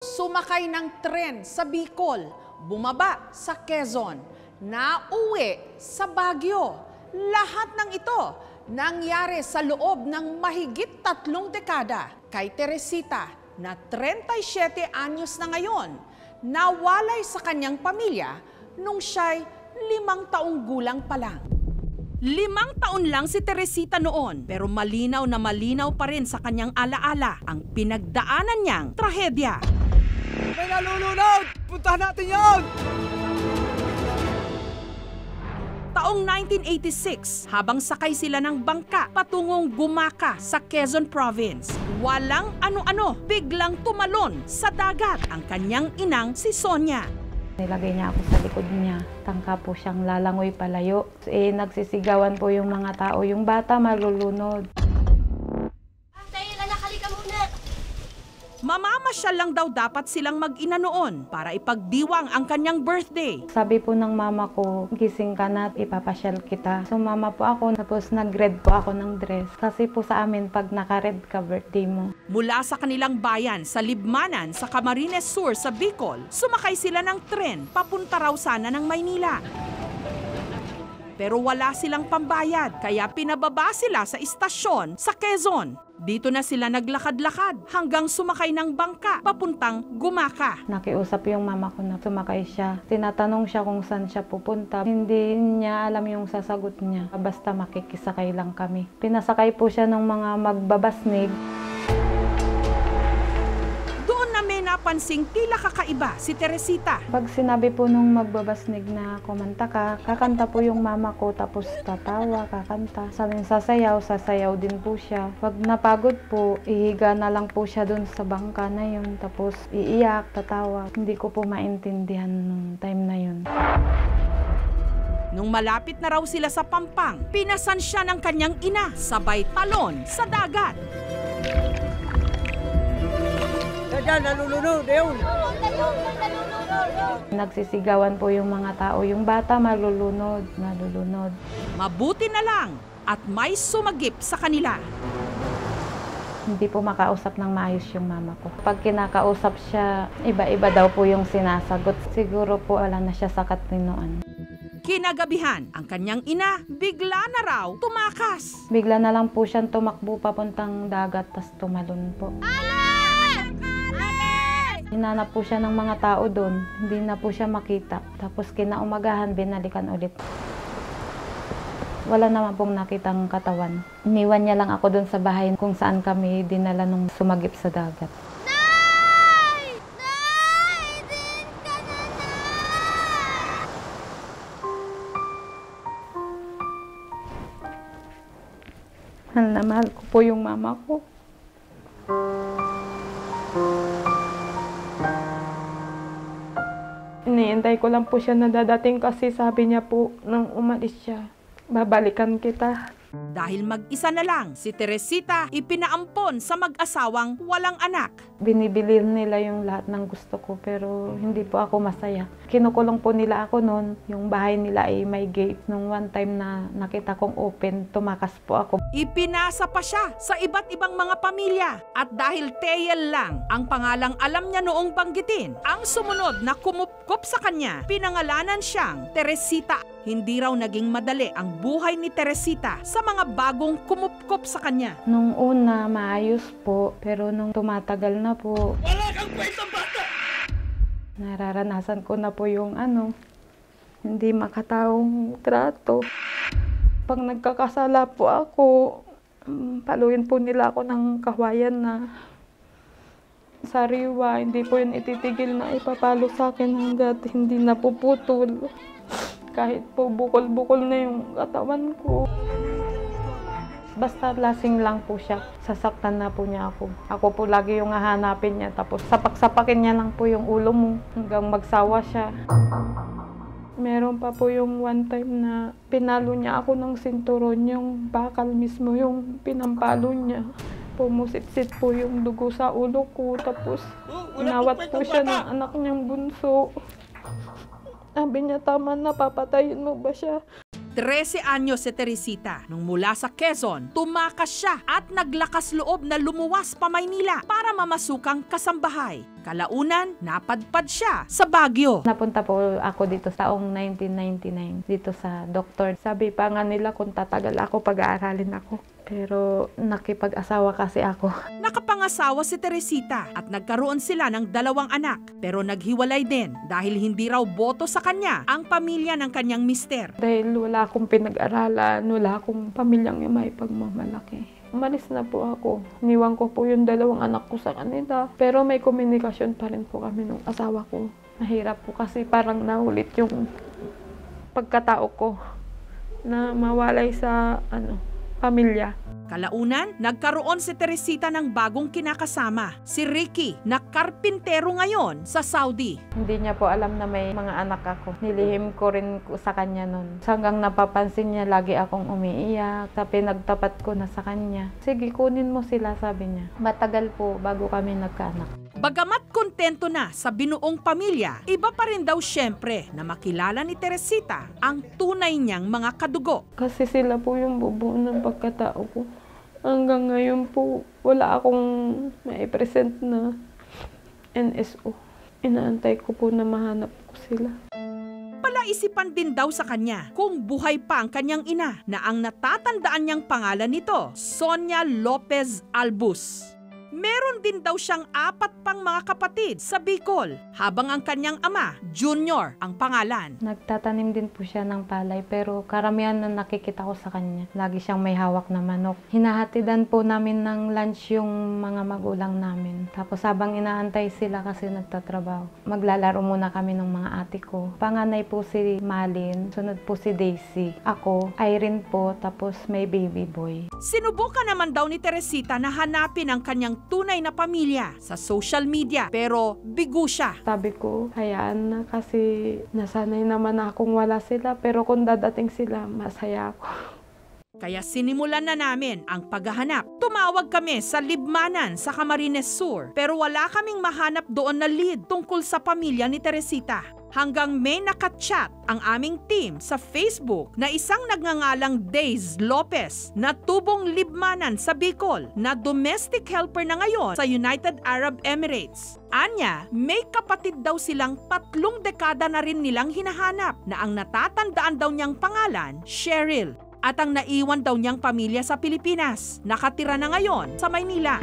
Sumakay ng tren sa Bicol, bumaba sa Quezon, nauwi sa Baguio. Lahat ng ito nangyari sa loob ng mahigit 3 dekada. Kay Teresita na 37 anyos na ngayon, nawalay sa kanyang pamilya nung siya'y 5 taong gulang pa lang. 5 taon lang si Teresita noon, pero malinaw na malinaw pa rin sa kanyang alaala ang pinagdaanan niyang trahedya. May nalulunod! Puntahan natin yun! Taong 1986, habang sakay sila ng bangka patungong Gumaka sa Quezon Province, walang ano-ano, biglang tumalon sa dagat ang kanyang inang si Sonia. Nilagay niya ako sa likod niya. Tangka po siyang lalangoy palayo. Nagsisigawan po yung mga tao. Yung bata malulunod. Mamamasyal lang daw dapat silang mag-ina noon para ipagdiwang ang kanyang birthday. Sabi po ng mama ko, gising ka na, ipapasyal kita. Sumama po ako, tapos nag-red po ako ng dress. Kasi po sa amin, pag naka-red ka, birthday mo. Mula sa kanilang bayan sa Libmanan sa Camarines Sur sa Bicol, sumakay sila ng tren papunta raw sana ng Maynila. Pero wala silang pambayad, kaya pinababa sila sa istasyon sa Quezon. Dito na sila naglakad-lakad hanggang sumakay ng bangka papuntang Gumaka. Nakiusap yung mama ko na sumakay siya. Tinatanong siya kung saan siya pupunta. Hindi niya alam yung sasagot niya. Basta makikisakay lang kami. Pinasakay po siya ng mga magbabasnig. Doon na may napansing tila kakaiba si Teresita. Pag sinabi po nung magbabasnig na kumanta ka, kakanta po yung mama ko, tapos tatawa, kakanta. Sabi sasayaw din po siya. Pag napagod po, ihiga na lang po siya dun sa bangka na yun, tapos iiyak, tatawa. Hindi ko po maintindihan nung time na yun. Nung malapit na raw sila sa Pampang, pinasan siya ng kanyang ina, sabay talon sa dagat. Diyan, nalulunod yun! Nagsisigawan po yung mga tao. Yung bata malulunod. Mabuti na lang at may sumagip sa kanila. Hindi po makausap ng maayos yung mama ko. Pag kinakausap siya, iba-iba daw po yung sinasagot. Siguro po wala na siya sa katinoan. Kinagabihan, ang kanyang ina bigla na raw tumakas. Bigla na lang po siyang tumakbo papuntang dagat, tas tumalon po. Hinanap po siya ng mga tao doon. Hindi na po siya makita. Tapos kinaumagahan, binalikan ulit. Wala naman pong nakitang katawan. Iniwan niya lang ako doon sa bahay kung saan kami dinala nung sumagip sa dagat. Nay! Nay! Din ka na, Nay! Mahal na mahal ko po yung mama ko. Iniintay ko lang po siya na dadating kasi sabi niya po nang umalis siya, babalikan kita. Dahil mag-isa na lang, si Teresita ipinaampon sa mag-asawang walang anak. Binibili nila yung lahat ng gusto ko pero hindi po ako masaya. Kinukulong po nila ako noon. Yung bahay nila ay may gate. Nung one time na nakita kong open, tumakas po ako. Ipinasa pa siya sa iba't ibang mga pamilya. At dahil Teyel lang ang pangalang alam niya noong banggitin, ang sumunod na kumupkop sa kanya, pinangalanan siyang Teresita. Hindi raw naging madali ang buhay ni Teresita sa mga bagong kumupkop sa kanya. Nung una, maayos po. Pero nung tumatagal na po, Wala kang kwentang bata! nararanasan ko na po yung hindi makataong trato. Pag nagkakasala po ako, paluin po nila ako ng kawayan na sariwa. Hindi po yun ititigil na ipapalo sa akin hanggat hindi napuputol. Kahit po bukol-bukol na yung katawan ko. Basta lasing lang po siya, sasaktan na po niya ako. Ako po lagi yung hahanapin niya, tapos sapak-sapakin niya lang po yung ulo mo hanggang magsawa siya. Meron pa po yung one time na pinalo niya ako ng sinturon, yung bakal mismo yung pinampalo niya. Pumusit-sit po yung dugo sa ulo ko, tapos inawat po siya ng anak niyang bunso. Sabi niya, tama na, papatayin mo ba siya? 13 anyos si Teresita nung mula sa Quezon, tumakas siya at naglakas loob na lumuwas pa Maynila para mamasukang kasambahay. Kalaunan, napadpad siya sa Baguio. Napunta po ako dito sa taong 1999, dito sa doktor. Sabi pa nga nila kung tatagal ako, pag-aaralin ako. Pero nakipag-asawa kasi ako. Nakapangasawa si Teresita at nagkaroon sila ng 2 anak. Pero naghiwalay din dahil hindi raw boto sa kanya ang pamilya ng kanyang mister. Dahil wala akong pinag-aralan, wala akong pamilyang may pagmamalaki. Umalis na po ako. Niwan ko po yung 2 anak ko sa kanila. Pero may komunikasyon pa rin po kami ng asawa ko. Mahirap po kasi parang naulit yung pagkatao ko na mawalay sa pamilya. Kalaunan, nagkaroon si Teresita ng bagong kinakasama, si Ricky, na karpintero ngayon sa Saudi. Hindi niya po alam na may mga anak ako. Nilihim ko rin sa kanya nun. Hanggang napapansin niya, lagi akong umiiyak. Sa pinagtapat ko na sa kanya. Sige, kunin mo sila, sabi niya. Matagal po bago kami nagkaanak. Bagamat kontento na sa binuong pamilya, iba pa rin daw syempre na makilala ni Teresita ang tunay niyang mga kadugo. Kasi sila po yung bubuo ng pagkatao ko. Hanggang ngayon po, wala akong mai-present na NSO. Inaantay ko po na mahanap ko sila. Palaisipan din daw sa kanya kung buhay pa ang kanyang ina na ang natatandaan niyang pangalan nito, Sonia Lopez Albus. Meron din daw siyang 4 pang mga kapatid sa Bicol, habang ang kanyang ama, Junior, ang pangalan. Nagtatanim din po siya ng palay, pero karamihan na nakikita ko sa kanya. Lagi siyang may hawak na manok. Hinahatidan po namin ng lunch yung mga magulang namin. Tapos habang inaantay sila kasi nagtatrabaho, maglalaro muna kami ng mga ate ko. Panganay po si Malin, sunod po si Daisy. Ako, Irene po, tapos may baby boy. Sinubukan naman daw ni Teresita na hanapin ang kanyang tunay na pamilya sa social media, pero bigo siya. Sabi ko, hayaan na kasi nasanay naman akong wala sila, pero kung dadating sila, masaya ako. Kaya sinimulan na namin ang paghahanap. Tumawag kami sa Libmanan sa Camarines Sur, pero wala kaming mahanap doon na lead tungkol sa pamilya ni Teresita. Hanggang may nakachat ang aming team sa Facebook na isang nagngangalang Days Lopez na tubong Libmanan sa Bicol na domestic helper na ngayon sa United Arab Emirates. Anya, may kapatid daw silang 3 dekada na rin nilang hinahanap na ang natatandaan daw niyang pangalan, Cheryl. At ang naiwan daw niyang pamilya sa Pilipinas, nakatira na ngayon sa Maynila.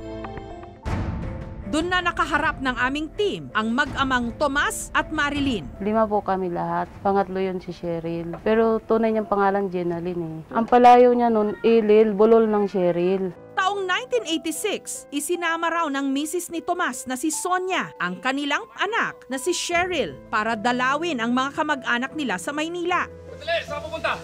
Doon na nakaharap ng aming team ang mag-amang Tomas at Marilyn. 5 po kami lahat. Pangatlo yun si Cheryl. Pero tunay niyang pangalan Jenaline eh. Ang palayo niya nun, Ilil, bulol ng Cheryl. Taong 1986, isinama raw ng misis ni Tomas na si Sonia ang kanilang anak na si Cheryl para dalawin ang mga kamag-anak nila sa Maynila. Dali, saan pupunta?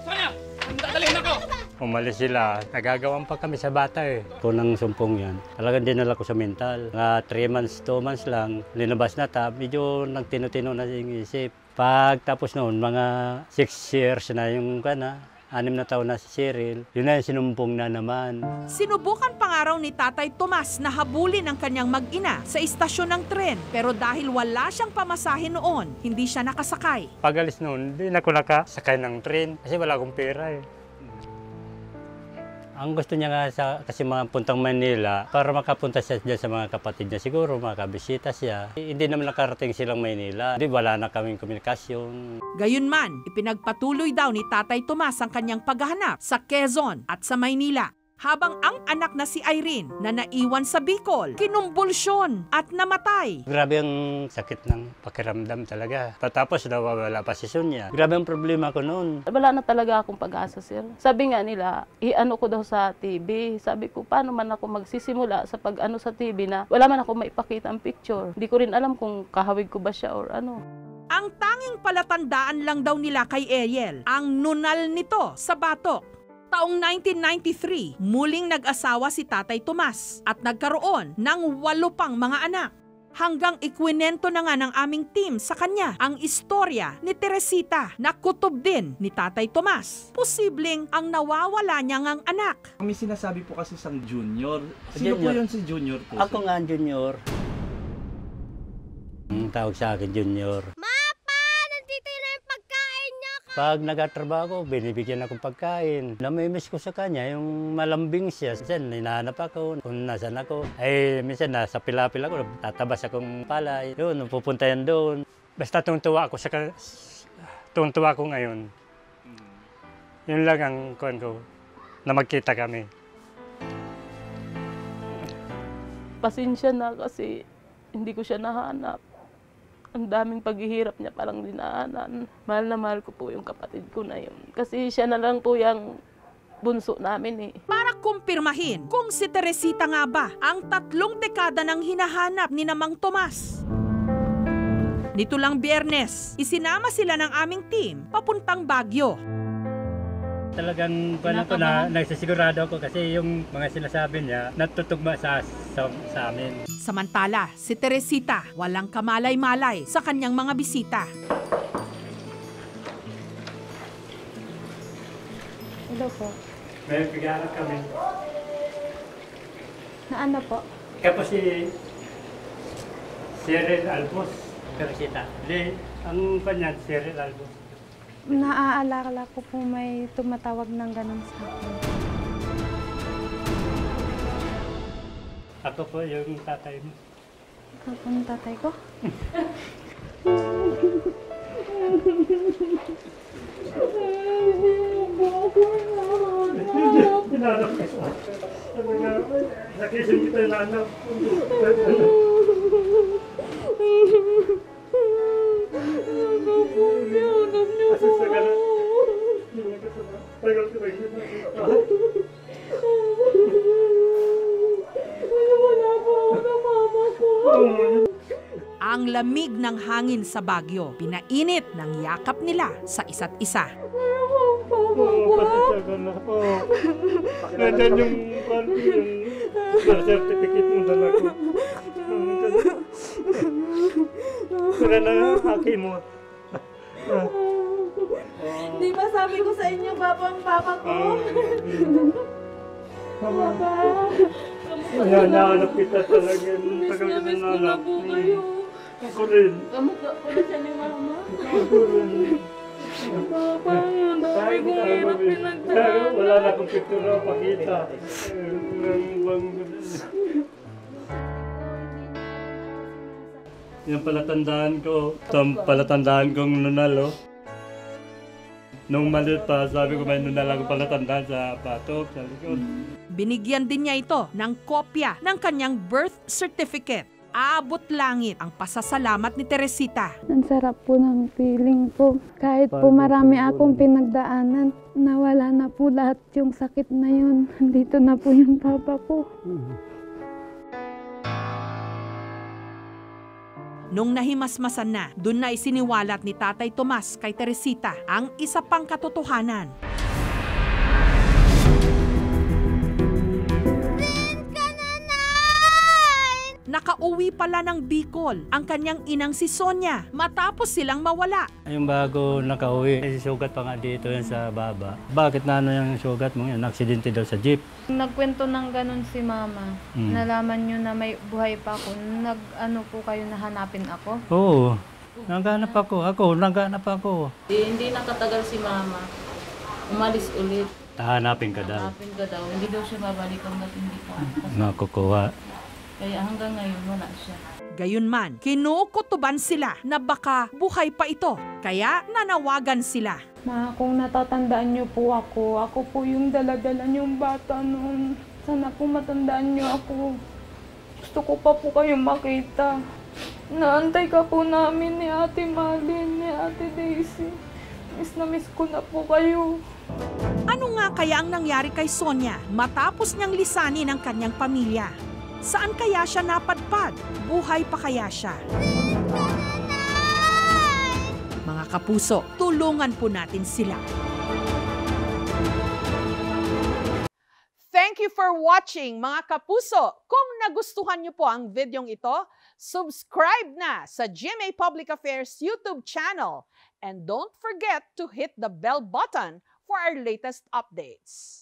Sonia! Dadalhin ako! Umalis sila. Nagagawan pa kami sa bata eh. Punang sumpong yan. Talagang dinala ko sa mental. Nga 3 months, 2 months lang, linabas na medyo nagtino-tino na yung isip. Pag tapos noon, mga 6 years na yung 6 na taon na si Cheryl, yun na yung sinumpong na naman. Sinubukan pa nga raw ni Tatay Tomas na habulin ang kanyang mag-ina sa istasyon ng tren. Pero dahil wala siyang pamasahe noon, hindi siya nakasakay. Pag-alis noon, hindi na ako nakasakay ng train kasi wala akong pera eh. Ang gusto niya nga kasi mga puntang Manila para makapunta siya dyan sa mga kapatid niya. Siguro makabisita siya. Hindi naman nakarating silang Manila. Hindi, wala na kaming komunikasyon. Gayunman, ipinagpatuloy daw ni Tatay Tomas ang kanyang paghahanap sa Quezon at sa Maynila. Habang ang anak na si Irene na naiwan sa Bicol, kinumbulsyon at namatay. Grabe ang sakit ng pakiramdam talaga. Patapos nawawala pa si Sonia. Grabe ang problema ko noon. Wala na talaga akong pag-asa, sir. Sabi nga nila, i-ano ko daw sa TV. Sabi ko, paano man ako magsisimula sa pag-ano sa TV na wala man ako maipakita ang picture. Hindi ko rin alam kung kahawig ko ba siya or ano. Ang tanging palatandaan lang daw nila kay Ariel, ang nunal nito sa batok. Taong 1993, muling nag-asawa si Tatay Tomas at nagkaroon ng 8 pang mga anak. Hanggang ikwinento na nga ng aming team sa kanya ang istorya ni Teresita na kutob din ni Tatay Tomas. Posibleng ang nawawala niya ngang anak. May sinasabi po kasi sang Junior. Sino po Junior. yun si Junior po? Ako nga ang Junior. Ang tawag sa akin Junior. Mapa! Nandito na yung pagkain niyo, Pag nagatrabaho ko, binibigyan akong pagkain. Namimiss ko sa kanya, yung malambing siya. Minsan, hinahanap ako kung nasan ako. Ay, minsan nasa pilapil ako, tatabas akong palay. Yun, pupunta yan doon. Basta tungtuwa ako tungtuwa ko ngayon. Yun lang ang kuwan ko, na magkita kami. Pasensya na kasi hindi ko siya nahanap. Ang daming paghihirap niya parang dinaanan. Mahal na mahal ko po yung kapatid ko na yun. Kasi siya na lang po yung bunso namin eh. Para kumpirmahin kung si Teresita nga ba ang 3 dekada nang hinahanap ni Mang Tomas. Nito lang Biyernes, isinama sila ng aming team papuntang Baguio. Talagang paano ko na nagsisigurado ako kasi yung mga sinasabi niya natutugma sa amin. Samantala, si Teresita walang kamalay-malay sa kanyang mga bisita. Hello po. May pigarap kami. Na ano po? Ikaw po si Cyril Albos. Teresita. Hindi, ang kanya, Cyril Albos. Naaalala ko po may tumatawag ng ganun sa akin. Ako po yung tatay mo. Ikaw po ang tatay ko? Pinanap ko siya. Nakising kita yung anak. Ang lamig ng hangin sa Baguio, pinainit ng yakap nila sa isa't isa. Nandiyan yung birth certificate mo dala ko. Wala na haki mo. Di ba sabi ko sa inyo, papa ko? Papa. Kaya nahanap kita talaga. Tagal ka na nahanap. Ako rin. Kamukha ko na siya ni mama. Ako rin. Papa, ang dami kong hirap pinagdaan. Wala na akong picture pakita. Yung palatandaan ko, itong palatandaan kong nunal, oh. Nung maliit pa, sabi ko may nunal akong palatandaan sa patok, sa likod. Binigyan din niya ito ng kopya ng kanyang birth certificate. Abot langit ang pasasalamat ni Teresita. Ang sarap po ng feeling ko. Kahit po marami akong pinagdaanan, nawala na po lahat yung sakit na yun. Dito na po yung papa ko. Nung nahimasmasan na, dun na isiniwalat ni Tatay Tomas kay Teresita ang isa pang katotohanan. Nakauwi pala ng Bicol ang kanyang inang si Sonia matapos silang mawala. Yung bago nakauwi, may sugat pa nga dito yan sa baba. Bakit na ano yung sugat mo yan? Aksidente daw sa jeep. Nagkwento ng ganun si mama. Nalaman nyo na may buhay pa ako. Nag-ano po kayo na hanapin ako? Oo, naghanap ako. Naghanap ako. Hindi nakatagal si mama. Umalis ulit. Hanapin ka daw. Hanapin ka daw. Hindi daw siya babalik hanggat hindi pa. Nakukuha. Kaya hanggang ngayon wala siya. Gayunman, kinukutuban sila na baka buhay pa ito. Kaya nanawagan sila. Ma, kung natatandaan niyo po ako po yung daladala niyong bata noon. Sana po matandaan niyo ako. Gusto ko pa po kayong makita. Naantay ka po namin ni Ate Malin, ni Ate Daisy. Miss na miss ko na po kayo. Ano nga kaya ang nangyari kay Sonia matapos niyang lisanin ang kanyang pamilya? Saan kaya siya napadpad? Buhay pa kaya siya? Mga kapuso, tulungan po natin sila. Thank you for watching, mga kapuso. Kung nagustuhan niyo po ang videong ito, subscribe na sa GMA Public Affairs YouTube channel. And don't forget to hit the bell button for our latest updates.